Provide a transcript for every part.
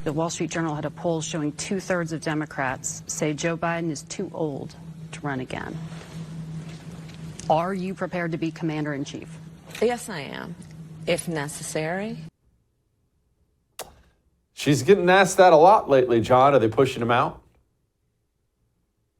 The Wall Street Journal had a poll showing 2/3 of Democrats say Joe Biden is too old to run again. Are you prepared to be commander-in-chief? Yes, I am, if necessary. She's getting asked that a lot lately, John. Are they pushing him out?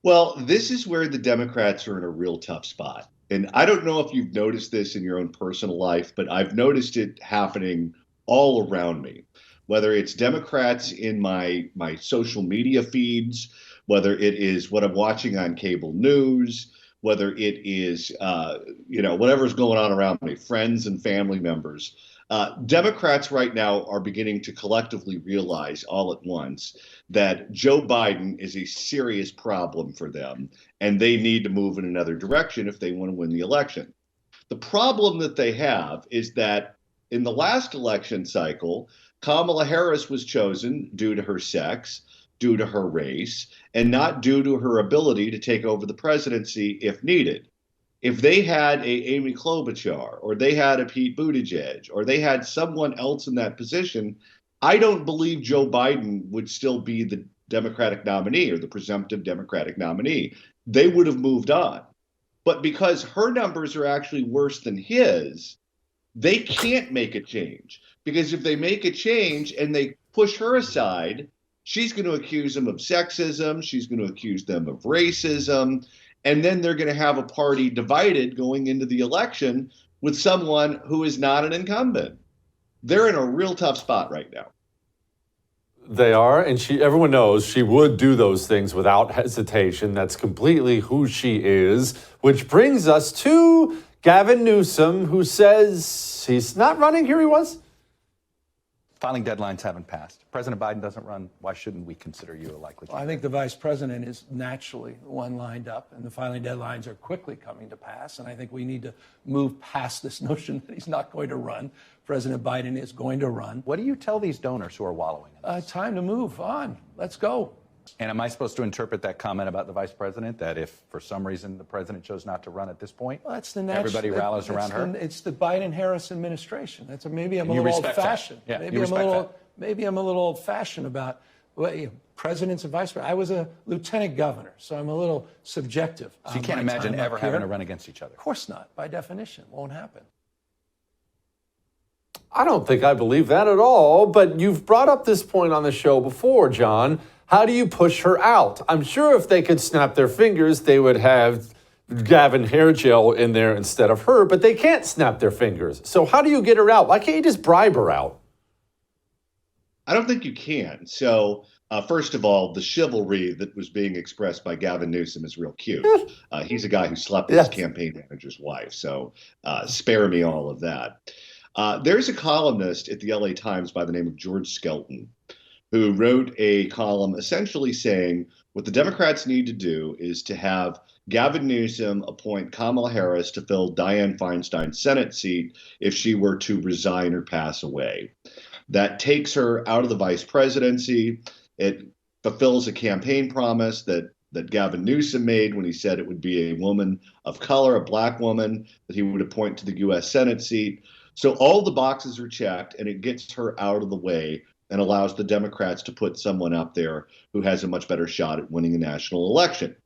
Well, this is where the Democrats are in a real tough spot. And I don't know if you've noticed this in your own personal life, but I've noticed it happening all around me, whether it's Democrats in my social media feeds, whether it is what I'm watching on cable news, whether it is, whatever's going on around me, friends and family members. Democrats right now are beginning to collectively realize all at once that Joe Biden is a serious problem for them, and they need to move in another direction if they want to win the election. The problem that they have is that in the last election cycle, Kamala Harris was chosen due to her sex, due to her race, and not due to her ability to take over the presidency if needed. If they had a Amy Klobuchar, or they had a Pete Buttigieg, or they had someone else in that position, I don't believe Joe Biden would still be the Democratic nominee or the presumptive Democratic nominee. They would have moved on. But because her numbers are actually worse than his, they can't make a change. Because if they make a change and they push her aside, she's going to accuse them of sexism. She's going to accuse them of racism. And then they're going to have a party divided going into the election with someone who is not an incumbent. They're in a real tough spot right now. They are, and everyone knows she would do those things without hesitation. That's completely who she is, which brings us to Gavin Newsom, who says he's not running. Here he was. Filing deadlines haven't passed. President Biden doesn't run. Why shouldn't we consider you a likely candidate? Well, I think the vice president is naturally the one lined up, and the filing deadlines are quickly coming to pass. And I think we need to move past this notion that he's not going to run. President Biden is going to run. What do you tell these donors who are wallowing in this? Time to move on. Let's go. And am I supposed to interpret that comment about the vice president that if for some reason the president chose not to run at this point, well, that's the everybody rallies around her? It's the Biden-Harris administration. Maybe I'm a little old-fashioned. Yeah, maybe I'm a little old-fashioned about presidents and vice presidents. I was a lieutenant governor, so I'm a little subjective. So you can't imagine ever having to run against each other? Of course not. By definition, won't happen. I don't think I believe that at all, but you've brought up this point on the show before, John. How do you push her out? I'm sure if they could snap their fingers, they would have Gavin hair gel in there instead of her, but they can't snap their fingers. So how do you get her out? Why can't you just bribe her out? I don't think you can. So first of all, the chivalry that was being expressed by Gavin Newsom is real cute. He's a guy who slept with his campaign manager's wife. So spare me all of that. There's a columnist at the LA Times by the name of George Skelton who wrote a column essentially saying what the Democrats need to do is to have Gavin Newsom appoint Kamala Harris to fill Dianne Feinstein's Senate seat if she were to resign or pass away. That takes her out of the vice presidency. It fulfills a campaign promise that Gavin Newsom made when he said it would be a woman of color, a black woman, that he would appoint to the U.S. Senate seat. So all the boxes are checked, and it gets her out of the way and allows the Democrats to put someone up there who has a much better shot at winning a national election.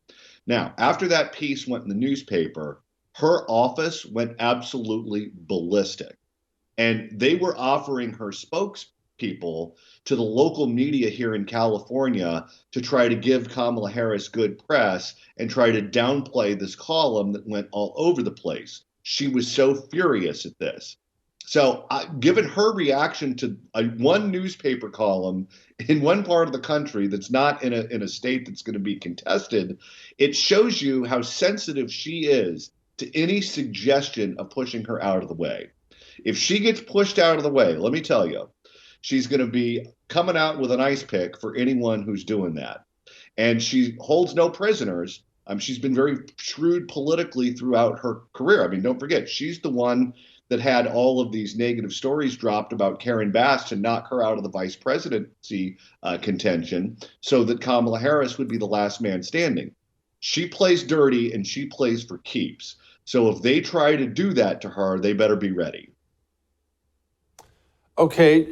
Now, after that piece went in the newspaper, her office went absolutely ballistic. And they were offering her spokespeople to the local media here in California to try to give Kamala Harris good press and try to downplay this column that went all over the place. She was so furious at this. So given her reaction to one newspaper column in one part of the country that's not in a state that's going to be contested, it shows you how sensitive she is to any suggestion of pushing her out of the way. If she gets pushed out of the way, let me tell you, she's going to be coming out with an ice pick for anyone who's doing that. And she holds no prisoners. She's been very shrewd politically throughout her career. I mean, don't forget, she's the one that had all of these negative stories dropped about Karen Bass to knock her out of the vice presidency contention so that Kamala Harris would be the last man standing. She plays dirty and she plays for keeps. So if they try to do that to her, they better be ready. Okay,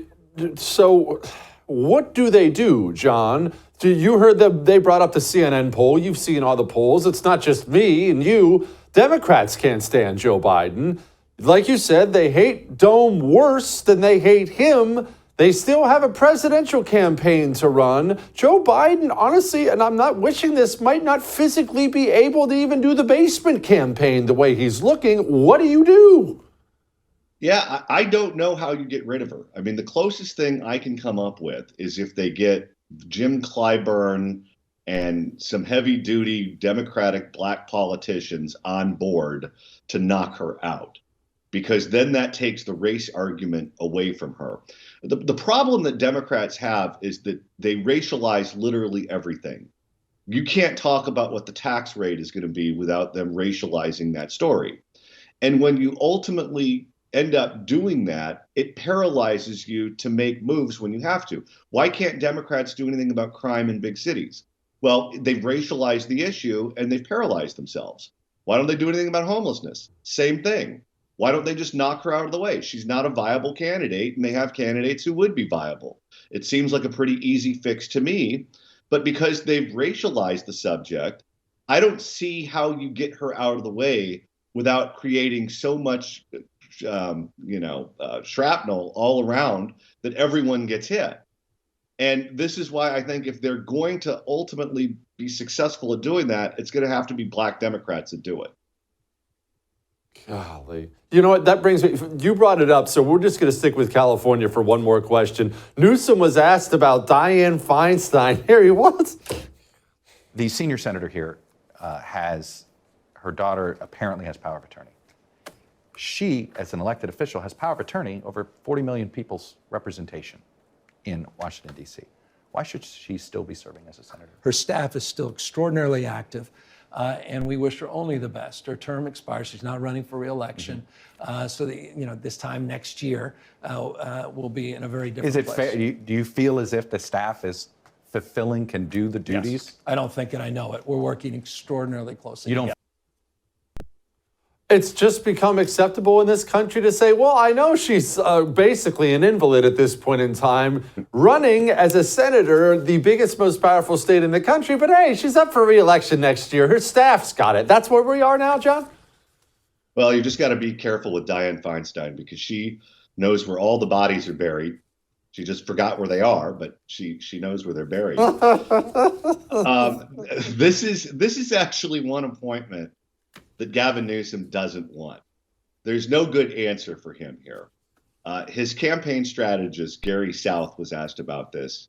so What do they do, John? You heard that they brought up the CNN poll. You've seen all the polls. It's not just me and you. Democrats can't stand Joe Biden. Like you said, they hate Dome worse than they hate him. They still have a presidential campaign to run. Joe Biden, honestly, and I'm not wishing this, might not physically be able to even do the basement campaign the way he's looking. What do you do? Yeah, I don't know how you get rid of her. I mean, the closest thing I can come up with is if they get Jim Clyburn and some heavy-duty Democratic black politicians on board to knock her out, because then that takes the race argument away from her. The problem that Democrats have is that they racialize literally everything. You can't talk about what the tax rate is going to be without them racializing that story. And when you ultimately end up doing that, it paralyzes you to make moves when you have to. Why can't Democrats do anything about crime in big cities? Well, they've racialized the issue and they've paralyzed themselves. Why don't they do anything about homelessness? Same thing. Why don't they just knock her out of the way? She's not a viable candidate, and they have candidates who would be viable. It seems like a pretty easy fix to me, but because they've racialized the subject, I don't see how you get her out of the way without creating so much shrapnel all around that everyone gets hit. And this is why I think if they're going to ultimately be successful at doing that, it's going to have to be black Democrats that do it. Golly. You know what? That brings me, you brought it up, so we're just going to stick with California for one more question. Newsom was asked about Dianne Feinstein. Here he was. The senior senator here her daughter apparently has power of attorney. She, as an elected official, has power of attorney over 40 million people's representation in Washington, D.C. Why should she still be serving as a senator? Her staff is still extraordinarily active, and we wish her only the best. Her term expires. She's not running for re-election. So this time next year, we'll be in a very different place. Is it fair? Do you feel as if the staff is fulfilling, can do the duties? Yes. I don't think it. I know it. We're working extraordinarily closely. You don't. It's just become acceptable in this country to say, well, I know she's basically an invalid at this point in time, running as a senator, the biggest, most powerful state in the country. But hey, she's up for re-election next year. Her staff's got it. That's where we are now, John? Well, you just got to be careful with Dianne Feinstein because she knows where all the bodies are buried. She just forgot where they are, but she knows where they're buried. This is actually one appointment that Gavin Newsom doesn't want. There's no good answer for him here. His campaign strategist, Gary South, was asked about this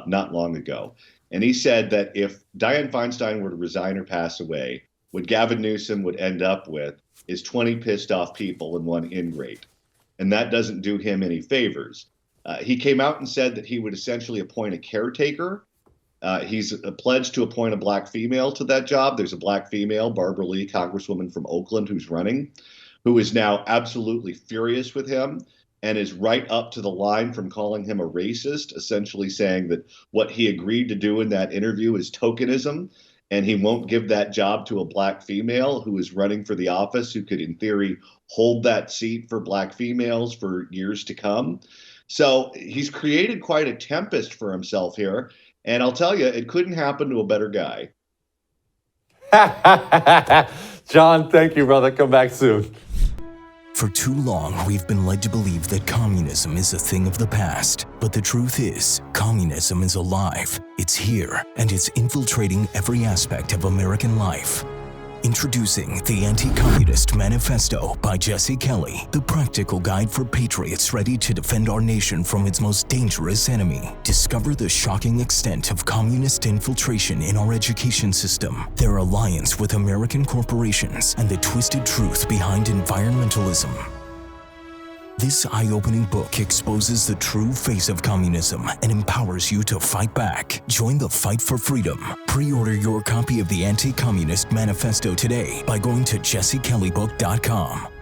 not long ago. And he said that if Dianne Feinstein were to resign or pass away, what Gavin Newsom would end up with is 20 pissed off people and one ingrate. And that doesn't do him any favors. He came out and said that he would essentially appoint a caretaker. He's pledged to appoint a black female to that job. There's a black female, Barbara Lee, Congresswoman from Oakland, who's running, who is now absolutely furious with him and is right up to the line from calling him a racist, essentially saying that what he agreed to do in that interview is tokenism, and he won't give that job to a black female who is running for the office, who could, in theory, hold that seat for black females for years to come. So he's created quite a tempest for himself here. And I'll tell you, it couldn't happen to a better guy. John, thank you, brother. Come back soon. For too long, we've been led to believe that communism is a thing of the past. But the truth is, communism is alive. It's here, and it's infiltrating every aspect of American life. Introducing the Anti-Communist Manifesto by Jesse Kelly, the practical guide for patriots ready to defend our nation from its most dangerous enemy. Discover the shocking extent of communist infiltration in our education system, their alliance with American corporations, and the twisted truth behind environmentalism. This eye-opening book exposes the true face of communism and empowers you to fight back. Join the fight for freedom. Pre-order your copy of the Anti-Communist Manifesto today by going to jessekellybook.com.